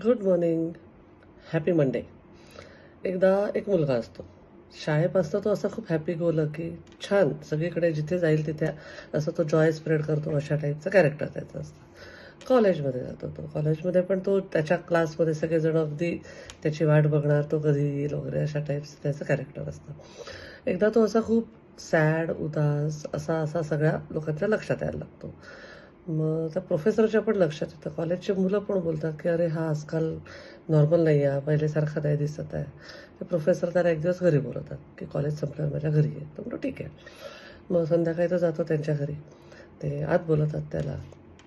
Good morning. Happy Monday. एकदा एक मुलगा असतो. शाळेपासनं तो असा खूप हॅपी गो लकी, छान सगळीकडे जिथे जाईल तिथे असं तो जॉय स्प्रेड करतो, अशा टाईपचं कॅरेक्टर त्याचं असतं. कॉलेजमध्ये जातो तो. कॉलेजमध्ये पण तो त्याच्या क्लासमध्ये सगळेजण अगदी त्याची वाट बघणार, तो कधी येईल वगैरे अशा टाईपचं त्याचं कॅरेक्टर असतं. एकदा तो असा खूप सॅड, उदास असा असा सगळ्या लोकांच्या लक्षात यायला लागतो. मग त्या प्रोफेसरच्या पण लक्षात येतं. कॉलेजची मुलं पण बोलतात, की "अरे, हा आजकाल नॉर्मल नाही आहे, पहिल्यासारखा नाही दिसत आहे." ते प्रोफेसर त्याला एक दिवस घरी बोलवतात, की "कॉलेज संपल्यावर माझ्या घरी ये." तो म्हणतो, "ठीक आहे." मग संध्याकाळी तो जातो त्यांच्या घरी. ते आत बोलवतात त्याला.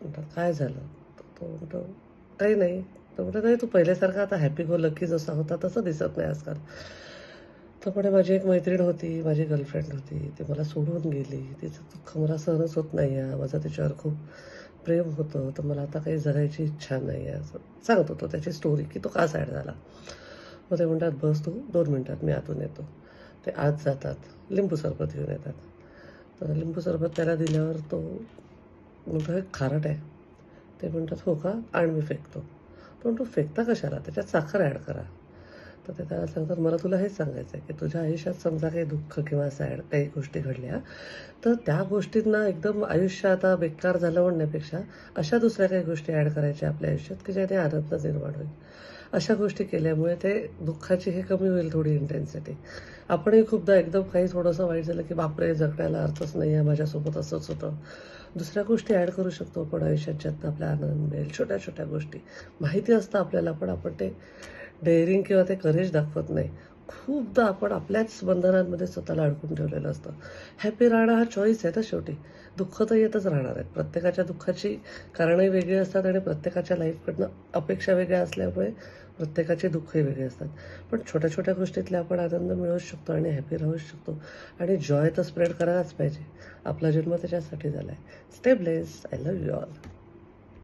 म्हणतात, "काय झालं?" तर तो म्हणतो, "काही नाही." तो म्हणतो, "नाही, तू पहिल्यासारखा आता हॅपी गो लकी जसा होता तसं दिसत नाही आजकाल." तो म्हणे, "माझी एक मैत्रीण होती, माझी गर्लफ्रेंड होती. ती मला सोडून गेली. तिचं दुःख मला सहनच होत नाही आहे. माझं तिच्यावर खूप प्रेम होतं, तर मला आता काही जगायची इच्छा नाही आहे." असं सांगतो तो त्याची स्टोरी, की तो का सॅड झाला. मग ते म्हणतात, "बस तू 2 मिनिटात मी आतून येतो." ते आत जातात. लिंबू सरबत घेऊन येतात. तर लिंबू सरबत त्याला दिल्यावर तो म्हणतो, "हे खारट आहे." ते म्हणतात, "हो का? आण मी फेकतो." तो म्हणतो, "फेकता कशाला? त्याच्यात साखर ॲड करा." तर ते त्याला सांगतात, "मला तुला हेच सांगायचं आहे, की तुझ्या आयुष्यात समजा काही दुःख किंवा सॅड काही गोष्टी घडल्या, तर त्या गोष्टींना एकदम आयुष्य आता बेकार झालं म्हणण्यापेक्षा अशा दुसऱ्या काही गोष्टी ॲड करायच्या आपल्या आयुष्यात, की ज्याने आनंद निर्माण होईल. अशा गोष्टी केल्यामुळे ते दुःखाची हे कमी होईल थोडी इंटेन्सिटी. आपणही खूपदा एकदम काही थोडंसं वाईट झालं, की बापरे! जगण्याला अर्थच नाही आहे, माझ्यासोबत असंच होतं. दुसऱ्या गोष्टी ॲड करू शकतो आपण आयुष्यात, ज्यातनं आपल्याला आनंद मिळेल. छोट्या-छोट्या गोष्टी. माहिती असतं आपल्याला, पण आपण ते डेअरिंग किंवा ते करेज दाखवत नाही. खूपदा आपण आपल्याच बंधनांमध्ये स्वतःला अडकून ठेवलेलं असतं. हॅपी राहणं हा चॉईस आहे ना शेवटी. दुःख तर येतच राहणार आहेत. प्रत्येकाच्या दुःखाची कारणंही वेगळी असतात आणि प्रत्येकाच्या लाईफकडनं अपेक्षा वेगळ्या असल्यामुळे प्रत्येकाचे दुःखही वेगळे असतात. पण छोट्या-छोट्या गोष्टीतले आपण आनंद मिळवूच शकतो आणि हॅपी राहूच शकतो. आणि जॉय तर स्प्रेड करायलाच पाहिजे. आपला जन्म त्याच्यासाठी झाला आहे. Stay blessed. I love you all.